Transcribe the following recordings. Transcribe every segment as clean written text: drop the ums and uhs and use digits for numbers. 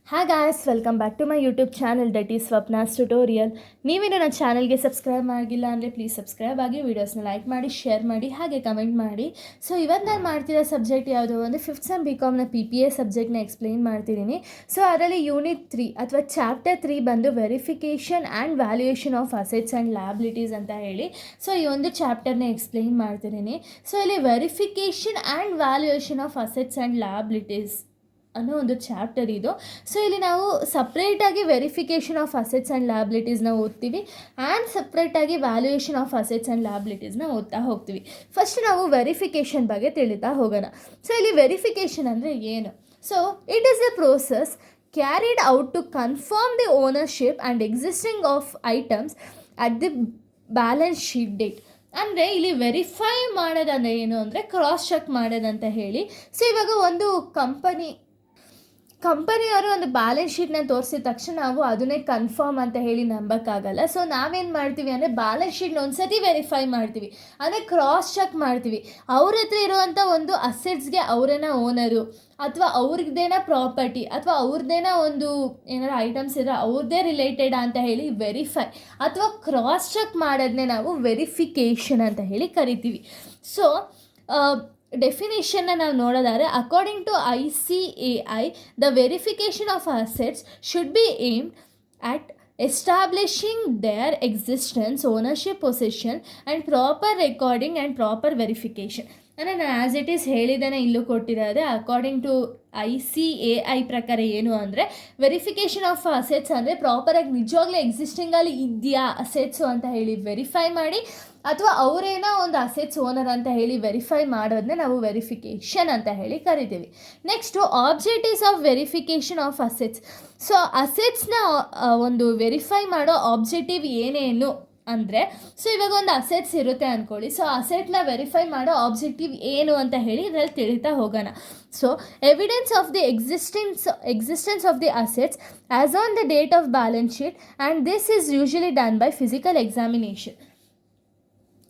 Hi guys, welcome back to my YouTube channel that is Swapna's tutorial. ನೀವೇನು ನನ್ನ ಚಾನಲ್ಗೆ subscribe ಆಗಿಲ್ಲ ಅಂದರೆ ಪ್ಲೀಸ್ ಸಬ್ಸ್ಕ್ರೈಬ್ ಆಗಿ, ವೀಡಿಯೋಸ್ನ ಲೈಕ್ ಮಾಡಿ, ಶೇರ್ ಮಾಡಿ, ಹಾಗೆ ಕಮೆಂಟ್ ಮಾಡಿ. ಸೊ ಇವತ್ತು ನಾನು ಮಾಡ್ತಿರೋ ಸಬ್ಜೆಕ್ಟ್ ಯಾವುದು ಅಂದರೆ ಫಿಫ್ತ್ ಸೆಮ್ BComನ PPA ಸಬ್ಜೆಕ್ಟ್ನ ಎಕ್ಸ್ಪ್ಲೈನ್ ಮಾಡ್ತಿದ್ದೀನಿ. ಸೊ ಅದರಲ್ಲಿ ಯೂನಿಟ್ 3 ಅಥವಾ ಚಾಪ್ಟರ್ 3 ಬಂದು verification and valuation of assets and liabilities ಅಂತ ಹೇಳಿ ಸೊ ಈ ಒಂದು ಚಾಪ್ಟರ್ನ ಎಕ್ಸ್ಪ್ಲೈನ್ ಮಾಡ್ತಿದ್ದೀನಿ. ಸೊ ಇಲ್ಲಿ verification and valuation of assets and liabilities ಅನ್ನೋ ಒಂದು ಚಾಪ್ಟರ್ ಇದು. ಸೊ ಇಲ್ಲಿ ನಾವು ಸಪ್ರೇಟಾಗಿ ವೆರಿಫಿಕೇಷನ್ ಆಫ್ ಅಸೆಟ್ಸ್ ಆ್ಯಂಡ್ ಲಯಬಿಲಿಟೀಸ್ನ ಓದ್ತೀವಿ ಆ್ಯಂಡ್ ಸಪ್ರೇಟಾಗಿ ವ್ಯಾಲ್ಯೂಯೇಷನ್ ಆಫ್ ಅಸೆಟ್ಸ್ ಆ್ಯಂಡ್ ಲಯಬಿಲಿಟೀಸ್ನ ಓದ್ತಾ ಹೋಗ್ತೀವಿ. ಫಸ್ಟ್ ನಾವು ವೆರಿಫಿಕೇಷನ್ ಬಗ್ಗೆ ತಿಳಿತಾ ಹೋಗೋಣ. ಸೊ ಇಲ್ಲಿ ವೆರಿಫಿಕೇಷನ್ ಅಂದರೆ ಏನು? So it is a process carried out to confirm the ownership and existing of items at the balance sheet date. ಅಂದರೆ ಇಲ್ಲಿ ವೆರಿಫೈ ಮಾಡೋದಂದರೆ ಏನು ಅಂದರೆ ಕ್ರಾಸ್ ಚೆಕ್ ಮಾಡೋದಂತ ಹೇಳಿ. ಸೊ ಇವಾಗ ಒಂದು ಕಂಪನಿಯವರು ಒಂದು ಬ್ಯಾಲೆನ್ಸ್ ಶೀಟ್ನ ತೋರಿಸಿದ ತಕ್ಷಣ ನಾವು ಅದನ್ನೇ ಕನ್ಫರ್ಮ್ ಅಂತ ಹೇಳಿ ನಂಬೋಕ್ಕಾಗಲ್ಲ. ಸೊ ನಾವೇನು ಮಾಡ್ತೀವಿ ಅಂದರೆ ಬ್ಯಾಲೆನ್ಸ್ ಶೀಟ್ನ ಒಂದು ಸತಿ ವೆರಿಫೈ ಮಾಡ್ತೀವಿ, ಅಂದರೆ ಕ್ರಾಸ್ ಚೆಕ್ ಮಾಡ್ತೀವಿ. ಅವ್ರ ಹತ್ರ ಇರುವಂಥ ಒಂದು ಅಸೆಟ್ಸ್ಗೆ ಅವರೇನ ಓನರು ಅಥವಾ ಅವ್ರದ್ದೇನ ಪ್ರಾಪರ್ಟಿ ಅಥವಾ ಅವ್ರದ್ದೇನ ಒಂದು ಏನಾರು ಐಟಮ್ಸ್ ಇದ್ರೆ ಅವ್ರದ್ದೇ ರಿಲೇಟೆಡ್ ಅಂತ ಹೇಳಿ ವೆರಿಫೈ ಅಥವಾ ಕ್ರಾಸ್ ಚೆಕ್ ಮಾಡೋದನ್ನೇ ನಾವು ವೆರಿಫಿಕೇಷನ್ ಅಂತ ಹೇಳಿ ಕರಿತೀವಿ. ಸೊ ಡೆಫಿನೇಷನ್ನ ನಾವು ನೋಡೋದಾದರೆ according to ICAI the verification of assets should be aimed at establishing their existence, ownership, possession and proper recording and proper verification. ಅಂದರೆ ನಾನು ಆ್ಯಸ್ ಇಟ್ ಈಸ್ ಹೇಳಿದ್ದೇನೆ ಇಲ್ಲೂ ಕೊಟ್ಟಿರೋದೆ. ಅಕಾರ್ಡಿಂಗ್ ಟು ICAI ಪ್ರಕಾರ ಏನು ಅಂದರೆ ವೆರಿಫಿಕೇಷನ್ ಆಫ್ ಅಸೆಟ್ಸ್ ಅಂದರೆ ಪ್ರಾಪರಾಗಿ ನಿಜವಾಗ್ಲೂ ಎಕ್ಸಿಸ್ಟಿಂಗಲ್ಲಿ ಇದೆಯಾ ಅಸೆಟ್ಸು ಅಂತ ಹೇಳಿ ವೆರಿಫೈ ಮಾಡಿ, ಅಥವಾ ಅವರೇನೋ ಒಂದು ಅಸೆಟ್ಸ್ ಓನರ್ ಅಂತ ಹೇಳಿ ವೆರಿಫೈ ಮಾಡೋದನ್ನೇ ನಾವು ವೆರಿಫಿಕೇಷನ್ ಅಂತ ಹೇಳಿ ಕರಿತೀವಿ. Next objectives of verification of assets. So ಅಸೆಟ್ಸ್ನ ಒಂದು ವೆರಿಫೈ ಮಾಡೋ ಆಬ್ಜೆಕ್ಟಿವ್ ಏನೇನು ಅಂದರೆ, ಸೊ ಇವಾಗ ಒಂದು ಅಸೆಟ್ಸ್ ಇರುತ್ತೆ ಅಂದ್ಕೊಳ್ಳಿ. ಸೊ ಅಸೆಟ್ನ ವೆರಿಫೈ ಮಾಡೋ ಆಬ್ಜೆಕ್ಟಿವ್ ಏನು ಅಂತ ಹೇಳಿ ಇದರಲ್ಲಿ ತಿಳಿತಾ ಹೋಗೋಣ. So evidence of the existence of the assets as on the date of balance sheet and this is usually done by physical examination.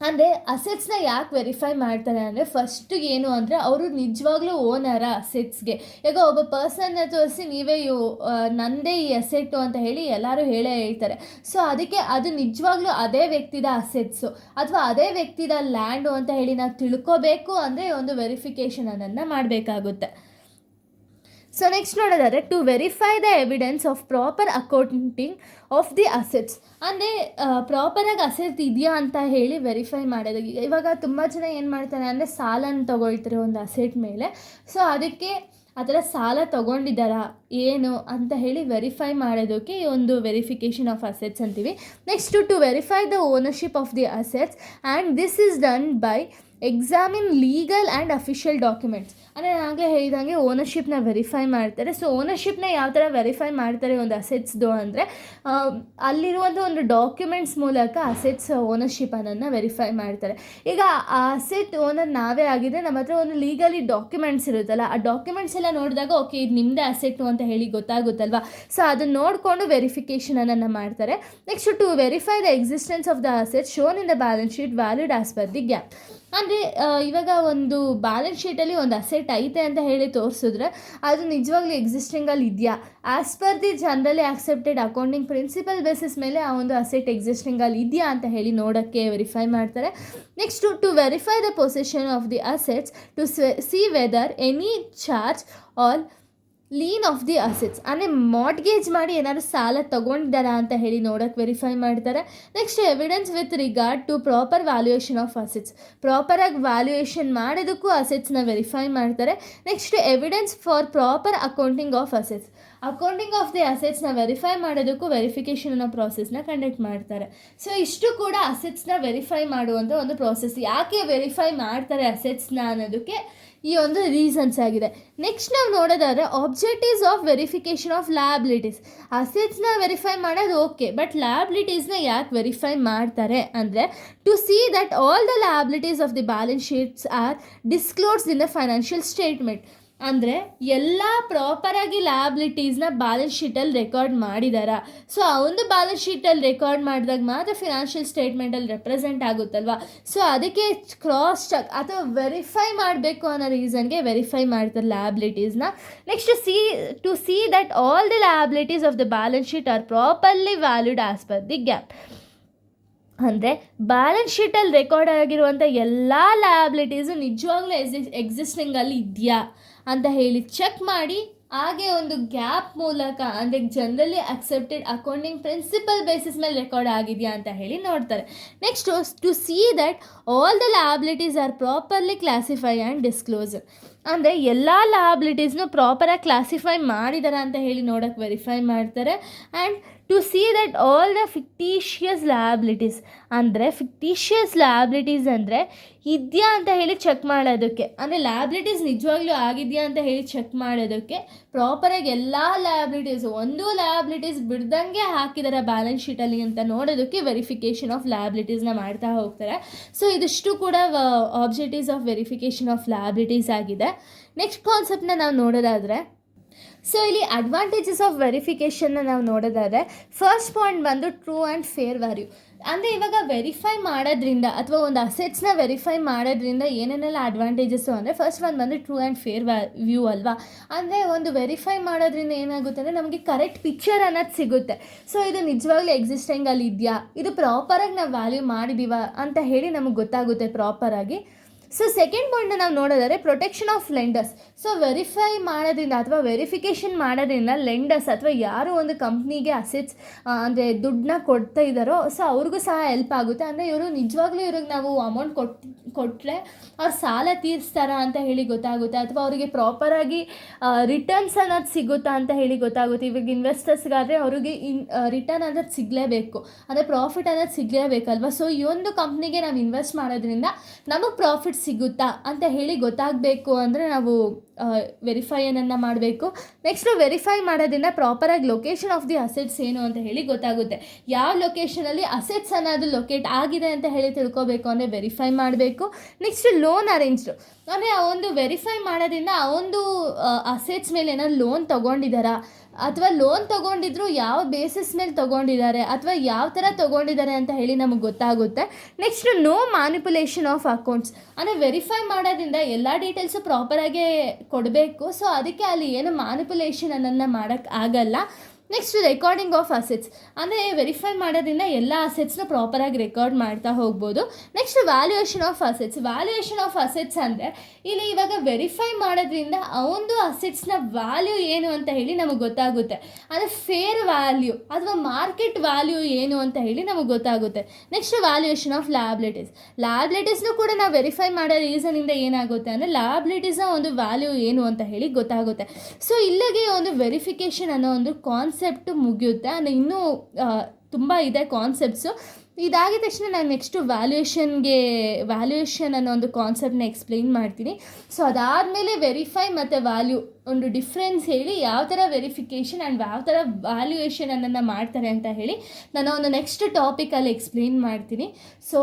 ಅಂದರೆ ಅಸೆಟ್ಸ್ನ ಯಾಕೆ ವೆರಿಫೈ ಮಾಡ್ತಾರೆ ಅಂದರೆ ಫಸ್ಟು ಏನು ಅಂದರೆ ಅವರು ನಿಜವಾಗ್ಲೂ ಓನರ ಅಸೆಟ್ಸ್ಗೆ. ಈಗ ಒಬ್ಬ ಪರ್ಸನ್ನ ತೋರಿಸಿ ನೀವೇ ನನ್ನದೇ ಈ ಅಸೆಟ್ಟು ಅಂತ ಹೇಳಿ ಎಲ್ಲರೂ ಹೇಳ್ತಾರೆ. ಸೊ ಅದಕ್ಕೆ ಅದು ನಿಜವಾಗ್ಲೂ ಅದೇ ವ್ಯಕ್ತಿದ ಅಸೆಟ್ಸು ಅಥವಾ ಅದೇ ವ್ಯಕ್ತಿದ ಲ್ಯಾಂಡು ಅಂತ ಹೇಳಿ ನಾವು ತಿಳ್ಕೋಬೇಕು ಅಂದರೆ ಒಂದು ವೆರಿಫಿಕೇಷನನ್ನು ಮಾಡಬೇಕಾಗುತ್ತೆ. ಸೊ ನೆಕ್ಸ್ಟ್ ನೋಡೋದಾದರೆ to verify the evidence of proper accounting of the assets. ಅಂದರೆ ಪ್ರಾಪರಾಗಿ ಅಸೆಟ್ ಇದೆಯಾ ಅಂತ ಹೇಳಿ ವೆರಿಫೈ ಮಾಡೋದು. ಇವಾಗ ತುಂಬ ಜನ ಏನು ಮಾಡ್ತಾರೆ ಅಂದರೆ ಸಾಲನ ತೊಗೊಳ್ತಾರೆ ಒಂದು ಅಸೆಟ್ ಮೇಲೆ. ಸೊ ಅದಕ್ಕೆ ಆ ಥರ ಸಾಲ ತೊಗೊಂಡಿದ್ದಾರಾ ಏನು ಅಂತ ಹೇಳಿ ವೆರಿಫೈ ಮಾಡೋದಕ್ಕೆ ಈ ಒಂದು ವೆರಿಫಿಕೇಷನ್ ಆಫ್ ಅಸೆಟ್ಸ್ ಅಂತೀವಿ. Next to verify the ownership of the assets and this is done by examine legal and official documents. ಅಂದರೆ ಹಾಗೆ ಹೇಳಿದಂಗೆ ಓನರ್ಶಿಪ್ನ ವೆರಿಫೈ ಮಾಡ್ತಾರೆ. ಸೊ ಓನರ್ಶಿಪ್ನ ಯಾವ ಥರ ವೆರಿಫೈ ಮಾಡ್ತಾರೆ ಒಂದು ಅಸೆಟ್ಸ್ದು ಅಂದರೆ ಅಲ್ಲಿರುವಂಥ ಒಂದು ಡಾಕ್ಯುಮೆಂಟ್ಸ್ ಮೂಲಕ ಅಸೆಟ್ಸ್ ಓನರ್ಶಿಪ್ಪನ್ನು ವೆರಿಫೈ ಮಾಡ್ತಾರೆ. ಈಗ ಆ ಅಸೆಟ್ ಓನರ್ ನಾವೇ ಆಗಿದ್ದರೆ ನಮ್ಮ ಹತ್ರ ಒಂದು ಲೀಗಲಿ ಡಾಕ್ಯುಮೆಂಟ್ಸ್ ಇರುತ್ತಲ್ಲ, ಆ ಡಾಕ್ಯುಮೆಂಟ್ಸ್ ಎಲ್ಲ ನೋಡಿದಾಗ ಓಕೆ ಇದು ನಿಮ್ಮದೇ ಅಸೆಟ್ಟು ಅಂತ ಹೇಳಿ ಗೊತ್ತಾಗುತ್ತಲ್ವ. ಸೊ ಅದನ್ನು ನೋಡಿಕೊಂಡು ವೆರಿಫಿಕೇಷನನ್ನು ಮಾಡ್ತಾರೆ. Next to verify the existence of the asset shown in the balance sheet valid as per the GAAP. ಅಂದರೆ ಇವಾಗ ಒಂದು ಬ್ಯಾಲೆನ್ಸ್ ಶೀಟಲ್ಲಿ ಒಂದು ಅಸೆಟ್ ಐತೆ ಅಂತ ಹೇಳಿ ತೋರಿಸಿದ್ರೆ ಅದು ನಿಜವಾಗ್ಲೂ ಎಕ್ಸಿಸ್ಟಿಂಗಲ್ಲಿ ಇದೆಯಾ as per the generally accepted accounting principle basis ಮೇಲೆ ಆ ಒಂದು ಅಸೆಟ್ ಎಕ್ಸಿಸ್ಟಿಂಗಲ್ಲಿ ಇದೆಯಾ ಅಂತ ಹೇಳಿ ನೋಡೋಕ್ಕೆ ವೆರಿಫೈ ಮಾಡ್ತಾರೆ. Next to verify the possession of the assets to see whether any charge or lien of the assets. ಅಂದರೆ ಮಾರ್ಟ್ಗೇಜ್ ಮಾಡಿ ಏನಾದ್ರು ಸಾಲ ತೊಗೊಂಡಿದ್ದಾರಾ ಅಂತ ಹೇಳಿ ನೋಡೋಕ್ಕೆ ವೆರಿಫೈ ಮಾಡ್ತಾರೆ. Next evidence with regard to proper valuation of assets. ಪ್ರಾಪರಾಗಿ ವ್ಯಾಲ್ಯೂಯೇಷನ್ ಮಾಡೋದಕ್ಕೂ ಅಸೆಟ್ಸ್ನ ವೆರಿಫೈ ಮಾಡ್ತಾರೆ. Next evidence for proper accounting of assets. Accounting of the ಅಸೆಟ್ಸ್ನ ವೆರಿಫೈ ಮಾಡೋದಕ್ಕೂ ವೆರಿಫಿಕೇಷನ್ ಅನ್ನೋ ಪ್ರಾಸೆಸ್ನ ಕಂಡಕ್ಟ್ ಮಾಡ್ತಾರೆ. ಸೊ ಇಷ್ಟು ಕೂಡ ಅಸೆಟ್ಸ್ನ ವೆರಿಫೈ ಮಾಡುವಂಥ ಒಂದು ಪ್ರಾಸೆಸ್. ಯಾಕೆ ವೆರಿಫೈ ಮಾಡ್ತಾರೆ ಅಸೆಟ್ಸ್ನ ಅನ್ನೋದಕ್ಕೆ ಈ ಒಂದು ರೀಸನ್ಸ್ ಆಗಿದೆ. ನೆಕ್ಸ್ಟ್ ನಾವು ನೋಡೋದಾದರೆ objectives of verification of liabilities. ಅಸೆಟ್ಸ್ನ ವೆರಿಫೈ ಮಾಡೋದು ಓಕೆ, ಬಟ್ ಲಯಬಿಲಿಟೀಸ್ನ ಯಾಕೆ ವೆರಿಫೈ ಮಾಡ್ತಾರೆ ಅಂದರೆ to see that all the liabilities of the balance sheets are disclosed in the financial statement. ಅಂದರೆ ಎಲ್ಲ ಪ್ರಾಪರಾಗಿ ಲಯಬಿಲಿಟೀಸ್ನ ಬ್ಯಾಲೆನ್ಸ್ ಶೀಟಲ್ಲಿ ರೆಕಾರ್ಡ್ ಮಾಡಿದಾರಾ? ಸೊ ಆ ಒಂದು ಬ್ಯಾಲೆನ್ಸ್ ಶೀಟಲ್ಲಿ ರೆಕಾರ್ಡ್ ಮಾಡಿದಾಗ ಮಾತ್ರ ಫಿನಾನ್ಷಿಯಲ್ ಸ್ಟೇಟ್ಮೆಂಟಲ್ಲಿ ರೆಪ್ರೆಸೆಂಟ್ ಆಗುತ್ತಲ್ವಾ. ಸೊ ಅದಕ್ಕೆ ಕ್ರಾಸ್ ಚೆಕ್ ಅಥವಾ ವೆರಿಫೈ ಮಾಡಬೇಕು ಅನ್ನೋ ರೀಸನ್ಗೆ ವೆರಿಫೈ ಮಾಡ್ತಾರೆ ಲಯಬಿಲಿಟೀಸ್ನ. Next to see that all the liabilities of the balance sheet are properly valued as per the GAAP. ಅಂದರೆ ಬ್ಯಾಲೆನ್ಸ್ ಶೀಟಲ್ಲಿ ರೆಕಾರ್ಡ್ ಆಗಿರುವಂಥ ಎಲ್ಲ ಲಯಬಿಲಿಟೀಸು ನಿಜವಾಗ್ಲೂ ಎಕ್ಸಿಸ್ಟಿಂಗಲ್ಲಿ ಇದೆಯಾ ಅಂತ ಹೇಳಿ ಚೆಕ್ ಮಾಡಿ, ಹಾಗೆ ಒಂದು ಗ್ಯಾಪ್ ಮೂಲಕ ಅಂದರೆ generally accepted accounting principle basis ಮೇಲೆ ರೆಕಾರ್ಡ್ ಆಗಿದೆಯಾ ಅಂತ ಹೇಳಿ ನೋಡ್ತಾರೆ. Next to see that all the liabilities are properly classify and disclosure. ಅಂದರೆ ಎಲ್ಲ ಲಯಬಿಲಿಟೀಸ್ನು ಪ್ರಾಪರಾಗಿ ಕ್ಲಾಸಿಫೈ ಮಾಡಿದಾರ ಅಂತ ಹೇಳಿ ನೋಡೋಕ್ಕೆ ವೆರಿಫೈ ಮಾಡ್ತಾರೆ. And to see that all the fictitious liabilities, ಅಂದರೆ ಫಿಕ್ಟಿಷಿಯಸ್ ಲಯಬಿಲಿಟೀಸ್ ಅಂದರೆ ಇದೆಯಾ ಅಂತ ಹೇಳಿ ಚೆಕ್ ಮಾಡೋದಕ್ಕೆ, ಅಂದರೆ ಲಯಬಿಲಿಟೀಸ್ ನಿಜವಾಗ್ಲೂ ಆಗಿದೆಯಾ ಅಂತ ಹೇಳಿ ಚೆಕ್ ಮಾಡೋದಕ್ಕೆ ಪ್ರಾಪರಾಗಿ ಎಲ್ಲ ಲಯಬಿಲಿಟೀಸ್ ಒಂದು ಲಯಬಿಲಿಟೀಸ್ ಬಿಡ್ದಂಗೆ ಹಾಕಿದ್ದಾರೆ ಬ್ಯಾಲೆನ್ಸ್ ಶೀಟಲ್ಲಿ ಅಂತ ನೋಡೋದಕ್ಕೆ ವೆರಿಫಿಕೇಷನ್ ಆಫ್ ಲಯಬಿಲಿಟೀಸ್ನ ಮಾಡ್ತಾ ಹೋಗ್ತಾರೆ. ಸೊ ಇದಿಷ್ಟು ಕೂಡ objectives of verification of liabilities ಆಗಿದೆ. ನೆಕ್ಸ್ಟ್ ಕಾನ್ಸೆಪ್ಟನ್ನ ನಾವು ನೋಡೋದಾದರೆ, ಸೊ ಇಲ್ಲಿ ಅಡ್ವಾಂಟೇಜಸ್ ಆಫ್ ವೆರಿಫಿಕೇಷನ್ನ ನಾವು ನೋಡೋದಾದರೆ, ಫಸ್ಟ್ ಪಾಯಿಂಟ್ ಬಂದು ಟ್ರೂ ಆ್ಯಂಡ್ ಫೇರ್ ವ್ಯಾಲ್ಯೂ. ಅಂದರೆ ಇವಾಗ ವೆರಿಫೈ ಮಾಡೋದ್ರಿಂದ ಅಥವಾ ಒಂದು ಅಸೆಟ್ಸ್ನ ವೆರಿಫೈ ಮಾಡೋದ್ರಿಂದ ಏನೇನೆಲ್ಲ ಅಡ್ವಾಂಟೇಜಸ್ಸು ಅಂದರೆ, ಫಸ್ಟ್ ಒಂದು ಬಂದು ಟ್ರೂ ಆ್ಯಂಡ್ ಫೇರ್ ವ್ಯೂ ಅಲ್ವಾ. ಅಂದರೆ ಒಂದು ವೆರಿಫೈ ಮಾಡೋದ್ರಿಂದ ಏನಾಗುತ್ತೆ ಅಂದರೆ ನಮಗೆ ಕರೆಕ್ಟ್ ಪಿಕ್ಚರ್ ಅನ್ನೋದು ಸಿಗುತ್ತೆ. ಸೊ ಇದು ನಿಜವಾಗ್ಲೂ ಎಕ್ಸಿಸ್ಟಿಂಗಲ್ಲಿ ಇದೆಯಾ, ಇದು ಪ್ರಾಪರಾಗಿ ನಾವು ವ್ಯಾಲ್ಯೂ ಮಾಡಿದ್ದೀವ ಅಂತ ಹೇಳಿ ನಮಗೆ ಗೊತ್ತಾಗುತ್ತೆ ಪ್ರಾಪರಾಗಿ. ಸೊ ಸೆಕೆಂಡ್ ಪಾಯಿಂಟ್ ನಾವು ನೋಡೋದಾದರೆ protection of lenders. So verify ಮಾಡೋದ್ರಿಂದ ಅಥವಾ ವೆರಿಫಿಕೇಷನ್ ಮಾಡೋದ್ರಿಂದ ಲೆಂಡರ್ಸ್ ಅಥವಾ ಯಾರು ಒಂದು ಕಂಪ್ನಿಗೆ ಅಸೆಟ್ಸ್ ಅಂದರೆ ದುಡ್ಡನ್ನ ಕೊಡ್ತಾ ಇದ್ದಾರೋ ಸೊ ಅವ್ರಿಗೂ ಸಹ ಹೆಲ್ಪ್ ಆಗುತ್ತೆ. ಅಂದರೆ ಇವರು ನಿಜವಾಗ್ಲೂ ಇವ್ರಿಗೆ ನಾವು ಅಮೌಂಟ್ ಕೊಟ್ಟರೆ ಅವ್ರು ಸಾಲ ತೀರಿಸ್ತಾರಾ ಅಂತ ಹೇಳಿ ಗೊತ್ತಾಗುತ್ತೆ, ಅಥವಾ ಅವರಿಗೆ ಪ್ರಾಪರಾಗಿ ರಿಟರ್ನ್ಸ್ ಅನ್ನೋದು ಸಿಗುತ್ತಾ ಅಂತ ಹೇಳಿ ಗೊತ್ತಾಗುತ್ತೆ. ಇವಾಗ ಇನ್ವೆಸ್ಟರ್ಸ್ಗಾದರೆ ಅವ್ರಿಗೆ ರಿಟರ್ನ್ ಅನ್ನೋದು ಸಿಗಲೇಬೇಕು, ಅಂದರೆ ಪ್ರಾಫಿಟ್ ಅನ್ನೋದು ಸಿಗಲೇಬೇಕಲ್ವ. ಸೊ ಈ ಒಂದು ಕಂಪ್ನಿಗೆ ನಾವು ಇನ್ವೆಸ್ಟ್ ಮಾಡೋದ್ರಿಂದ ನಮಗೆ ಪ್ರಾಫಿಟ್ ಸಿಗುತ್ತಾ ಅಂತ ಹೇಳಿ ಗೊತ್ತಾಗಬೇಕು ಅಂದರೆ ನಾವು ವೆರಿಫೈಯನ್ನು ಮಾಡಬೇಕು. ನೆಕ್ಸ್ಟು ವೆರಿಫೈ ಮಾಡೋದ್ರಿಂದ ಪ್ರಾಪರಾಗಿ ಲೊಕೇಶನ್ ಆಫ್ ದಿ ಅಸೆಟ್ಸ್ ಏನು ಅಂತ ಹೇಳಿ ಗೊತ್ತಾಗುತ್ತೆ. ಯಾವ ಲೊಕೇಶನಲ್ಲಿ ಅಸೆಟ್ಸ್ ಅನ್ನೋದು ಲೊಕೇಟ್ ಆಗಿದೆ ಅಂತ ಹೇಳಿ ತಿಳ್ಕೊಬೇಕು ಅಂದರೆ ವೆರಿಫೈ ಮಾಡಬೇಕು. ನೆಕ್ಸ್ಟ್ ಲೋನ್ ಅರೇಂಜ್ಡು, ಅಂದರೆ ಆ ಒಂದು ವೆರಿಫೈ ಮಾಡೋದ್ರಿಂದ ಆ ಒಂದು ಅಸೆಟ್ಸ್ ಮೇಲೆ ಏನಾದ್ರು ಲೋನ್ ತೊಗೊಂಡಿದ್ದಾರಾ, ಅಥವಾ ಲೋನ್ ತೊಗೊಂಡಿದ್ರು ಯಾವ ಬೇಸಿಸ್ ಮೇಲೆ ತೊಗೊಂಡಿದ್ದಾರೆ ಅಥವಾ ಯಾವ ಥರ ತೊಗೊಂಡಿದ್ದಾರೆ ಅಂತ ಹೇಳಿ ನಮಗೆ ಗೊತ್ತಾಗುತ್ತೆ. Next no manipulation of accounts, ಅಂದರೆ ವೆರಿಫೈ ಮಾಡೋದ್ರಿಂದ ಎಲ್ಲ ಡೀಟೇಲ್ಸು ಪ್ರಾಪರಾಗೇ ಕೊಡಬೇಕು. ಸೊ ಅದಕ್ಕೆ ಅಲ್ಲಿ ಏನು ಮ್ಯಾನಿಪುಲೇಷನ್ ಅನ್ನನ್ನು ಮಾಡೋಕ್ಕೆ ಆಗಲ್ಲ. ನೆಕ್ಸ್ಟ್ ರೆಕಾರ್ಡಿಂಗ್ ಆಫ್ ಅಸೆಟ್ಸ್, ಅಂದರೆ ವೆರಿಫೈ ಮಾಡೋದ್ರಿಂದ ಎಲ್ಲ ಅಸೆಟ್ಸ್ನ ಪ್ರಾಪರಾಗಿ ರೆಕಾರ್ಡ್ ಮಾಡ್ತಾ ಹೋಗ್ಬೋದು. Next valuation of assets. Valuation of assets ಅಂದರೆ ಇಲ್ಲಿ ಇವಾಗ ವೆರಿಫೈ ಮಾಡೋದ್ರಿಂದ ಆ ಒಂದು ಅಸೆಟ್ಸ್ನ ವ್ಯಾಲ್ಯೂ ಏನು ಅಂತ ಹೇಳಿ ನಮಗೆ ಗೊತ್ತಾಗುತ್ತೆ, ಅಂದರೆ ಫೇರ್ ವ್ಯಾಲ್ಯೂ ಅಥವಾ ಮಾರ್ಕೆಟ್ ವ್ಯಾಲ್ಯೂ ಏನು ಅಂತ ಹೇಳಿ ನಮಗೆ ಗೊತ್ತಾಗುತ್ತೆ. Next valuation of liabilities. ಲಯಬಿಲಿಟೀಸ್ನೂ ಕೂಡ ನಾವು ವೆರಿಫೈ ಮಾಡೋ ರೀಸನಿಂದ ಏನಾಗುತ್ತೆ ಅಂದರೆ ಲಯಬಿಲಿಟೀಸ್ನ ಒಂದು ವ್ಯಾಲ್ಯೂ ಏನು ಅಂತ ಹೇಳಿ ಗೊತ್ತಾಗುತ್ತೆ. ಸೊ ಇಲ್ಲಿಗೆ ಒಂದು ವೆರಿಫಿಕೇಷನ್ ಅನ್ನೋ ಒಂದು ಕಾನ್ಸೆಪ್ಟ್ ಮುಗಿಯುತ್ತೆ. ಅಂದರೆ ಇನ್ನೂ ತುಂಬ ಇದೆ ಕಾನ್ಸೆಪ್ಟ್ಸು. ಇದಾಗಿದ ತಕ್ಷಣ ನಾನು ನೆಕ್ಸ್ಟು ವ್ಯಾಲ್ಯೂಯೇಷನ್ ಅನ್ನೋ ಒಂದು ಕಾನ್ಸೆಪ್ಟನ್ನ ಎಕ್ಸ್ಪ್ಲೈನ್ ಮಾಡ್ತೀನಿ. ಸೊ ಅದಾದಮೇಲೆ ವೆರಿಫೈ ಮತ್ತು ವ್ಯಾಲ್ಯೂ ಒಂದು ಡಿಫ್ರೆನ್ಸ್ ಹೇಳಿ ಯಾವ ಥರ ವೆರಿಫಿಕೇಷನ್ ಆ್ಯಂಡ್ ಯಾವ ಥರ ವ್ಯಾಲ್ಯೂಯೇಷನನ್ನು ಮಾಡ್ತಾರೆ ಅಂತ ಹೇಳಿ ನಾನು ಒಂದು ನೆಕ್ಸ್ಟ್ ಟಾಪಿಕಲ್ಲಿ ಎಕ್ಸ್ಪ್ಲೈನ್ ಮಾಡ್ತೀನಿ. So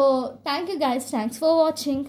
thank you guys, thanks for watching.